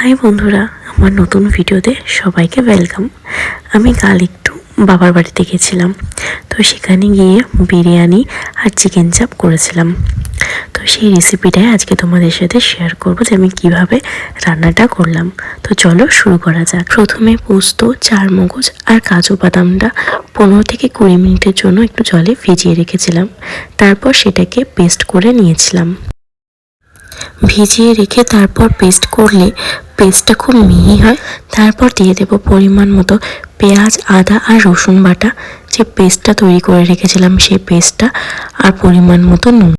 High বন্ধুরা, আমার নতুন ভিডিওতে সবাইকে ওয়েলকাম। আমি কাল একটু বাবার বাড়িতে গেছিলাম, তো সেখানে গিয়ে বিরিয়ানি আর চিকেন চাপ করেছিলাম। তো সেই রেসিপিটাই আজকে তোমাদের সাথে শেয়ার করব যে আমি কিভাবে রান্নাটা করলাম। তো চলো শুরু করা যাক। প্রথমে পোস্ত, চারমগজ আর কাজু বাদামটা 15 থেকে 20 মিনিটের জন্য একটু জলে ভিজিয়ে রেখেছিলাম। তারপর সেটাকে পেস্ট করে নিয়েছিলাম। ভিজিয়ে রেখে তারপর পেস্ট করলে পেস্টটা খুব মিহি হয়। তারপর দিয়ে দেব পরিমাণ মতো পেঁয়াজ, আদা আর রসুন বাটা, যে পেস্টটা তৈরি করে রেখেছিলাম সেই পেস্টটা, আর পরিমাণ মতো নুন।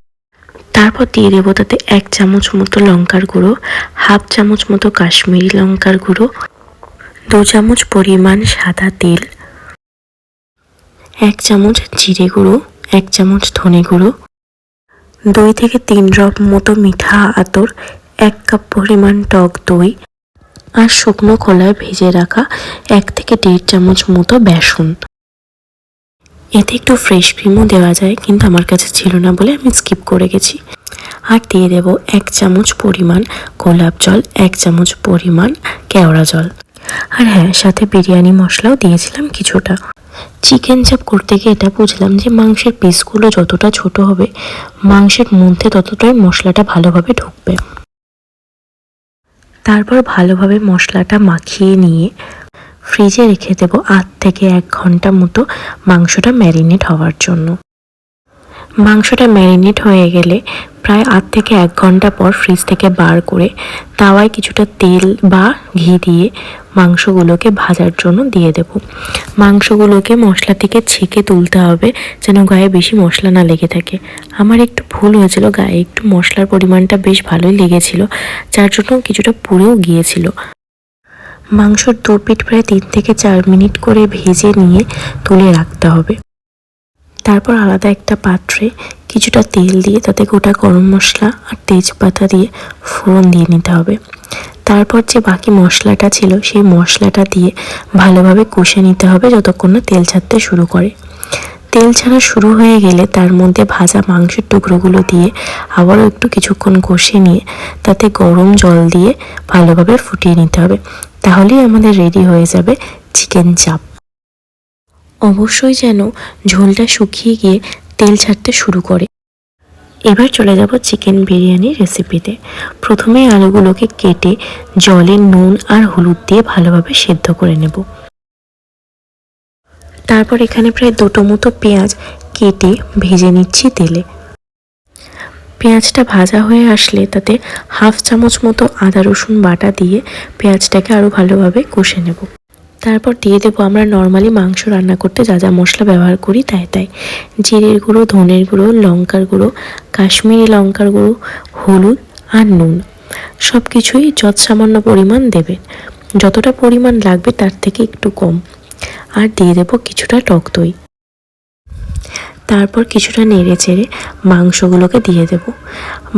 তারপর দিয়ে দেবো তাতে 1 চামচ মতো লঙ্কার গুঁড়ো, হাফ চামচ মতো কাশ্মীরি লঙ্কার গুঁড়ো, 2 চামচ পরিমাণ সাদা তেল, 1 চামচ জিরে গুঁড়ো, 1 চামচ ধনে গুঁড়ো, 2 থেকে 3 ড্রপ মতো মিঠা আতর, 1 কাপ পরিমাণ টক দই, আর শুকনো কলায় ভেজে রাখা 1 থেকে 1.5 চামচ মতো বেসন। এতে একটু ফ্রেশ ক্রিমও দেওয়া যায়, কিন্তু আমার কাছে ছিল না বলে আমি স্কিপ করে গেছি। আর দিয়ে দেব 1 চামচ পরিমাণ গোলাপ জল, 1 চামচ পরিমাণ কেওড়া জল। আর হ্যাঁ, সাথে বিরিয়ানি মশলাও দিয়েছিলাম কিছুটা। চিকেন চাপ করতে গিয়ে এটা বুঝলাম যে মাংসের পিসগুলো যতটা ছোট হবে, মাংসের মধ্যে ততটাই মশলাটা ভালোভাবে ঢুকবে। তারপর ভালোভাবে মশলাটা মাখিয়ে নিয়ে ফ্রিজে রেখে দেবো 8 থেকে 1 ঘন্টা মতো মাংসটা ম্যারিনেট হওয়ার জন্য। মাংসটা ম্যারিনেট হয়ে গেলে প্রায় 8 থেকে 1 ঘন্টা পর ফ্রিজ থেকে বার করে তাওয়ায় কিছুটা তেল বা ঘি দিয়ে মাংসগুলোকে ভাজার জন্য দিয়ে দেব। মাংসগুলোকে মশলা থেকে ছেঁকে তুলতে হবে, যেন গায়ে বেশি মশলা না লেগে থাকে। আমার একটু ভুল হয়েছিল, গায়ে একটু মশলার পরিমাণটা বেশ ভালোই লেগেছিল, যার জন্য কিছুটা পুড়েও গিয়েছিল। মাংসর দু পিঠ প্রায় 3 থেকে 4 মিনিট করে ভেজে নিয়ে তুলে রাখতে হবে। তারপর আলাদা একটা পাত্রে কিছুটা তেল দিয়ে তাতে গোটা গরম মশলা আর তেজপাতা দিয়ে ফোড়ন দিয়ে নিতে হবে। তারপর যে বাকি মশলাটা ছিল সেই মশলাটা দিয়ে ভালোভাবে কষে নিতে হবে যতক্ষণ না তেল ছাড়তে শুরু করে। তেল ছাড়া শুরু হয়ে গেলে তার মধ্যে ভাজা মাংসের টুকরোগুলো দিয়ে আবারও একটু কিছুক্ষণ কষে নিয়ে তাতে গরম জল দিয়ে ভালোভাবে ফুটিয়ে নিতে হবে। তাহলেই আমাদের রেডি হয়ে যাবে চিকেন চাপ। অবশ্যই যেন ঝোলটা শুকিয়ে গিয়ে তেল ছাড়তে শুরু করে। এবার চলে যাব চিকেন বিরিয়ানির রেসিপিতে। প্রথমে আলুগুলোকে কেটে জলে নুন আর হলুদ দিয়ে ভালোভাবে সেদ্ধ করে নেব। তারপর এখানে প্রায় 2টো মতো পেঁয়াজ কেটে ভেজে নিচ্ছি তেলে। পেঁয়াজটা ভাজা হয়ে আসলে তাতে হাফ চামচ মতো আদা রসুন বাটা দিয়ে পেঁয়াজটাকে আরও ভালোভাবে কষে নেব। তারপর দিয়ে দেবো আমরা নর্মালি মাংস রান্না করতে যা যা মশলা ব্যবহার করি তাই জিরের গুঁড়ো, ধনের গুঁড়ো, লঙ্কার গুঁড়ো, কাশ্মীরি লঙ্কার গুঁড়ো, হলুদ আর নুন। সব কিছুই যৎসামান্য পরিমাণ দেবেন, যতটা পরিমাণ লাগবে তার থেকে একটু কম। আর দিয়ে দেবো কিছুটা টক দই। তারপর কিছুটা নেড়ে চেড়ে মাংসগুলোকে দিয়ে দেব।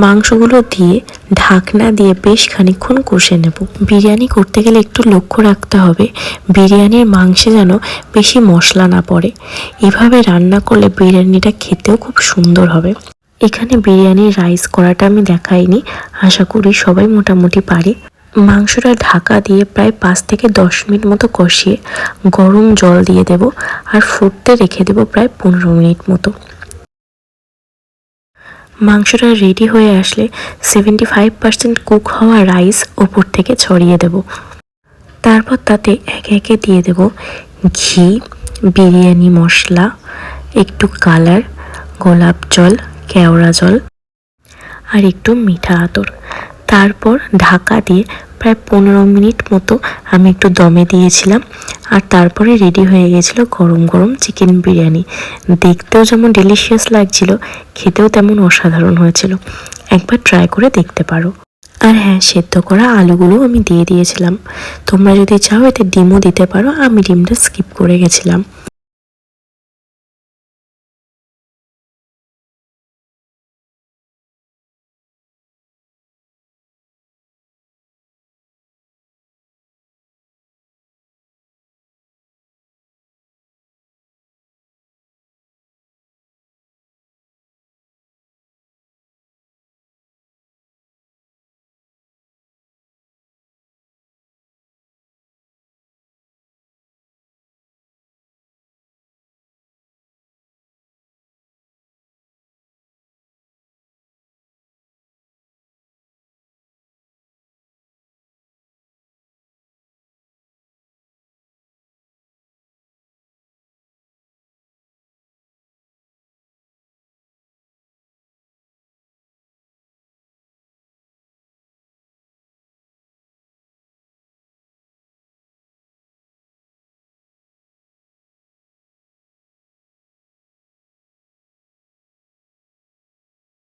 মাংসগুলো দিয়ে ঢাকনা দিয়ে বেশ খানিকক্ষণ কষে নেব। বিরিয়ানি করতে গেলে একটু লক্ষ্য রাখতে হবে বিরিয়ানির মাংসে যেন বেশি মশলা না পড়ে। এভাবে রান্না করলে বিরিয়ানিটা খেতেও খুব সুন্দর হবে। এখানে বিরিয়ানির রাইস করাটা আমি দেখাইনি, আশা করি সবাই মোটামুটি পারে। মাংসটা ঢাকা দিয়ে প্রায় 5 থেকে 10 মিনিট মতো কষিয়ে গরম জল দিয়ে দেব আর ফুটতে রেখে দেব প্রায় 15 মিনিট মতো। মাংসটা রেডি হয়ে আসলে 75% কুক হওয়া রাইস ওপর থেকে ছড়িয়ে দেব। তারপর তাতে একে একে দিয়ে দেব ঘি, বিরিয়ানি মশলা, একটু কালার, গোলাপ জল, কেওড়া জল আর একটু মিঠা আতর। তারপর ঢাকা দিয়ে প্রায় 15 মিনিট মতো আমি একটু দমে দিয়েছিলাম। আর তারপরে রেডি হয়ে গেছিলো গরম গরম চিকেন বিরিয়ানি। দেখতেও যেমন ডেলিশিয়াস লাগছিল, খেতেও তেমন অসাধারণ হয়েছিল। একবার ট্রাই করে দেখতে পারো। আর হ্যাঁ, সেদ্ধ করা আলুগুলো আমি দিয়ে দিয়েছিলাম। তোমরা যদি চাও এতে ডিমও দিতে পারো, আমি ডিমটা স্কিপ করে গেছিলাম।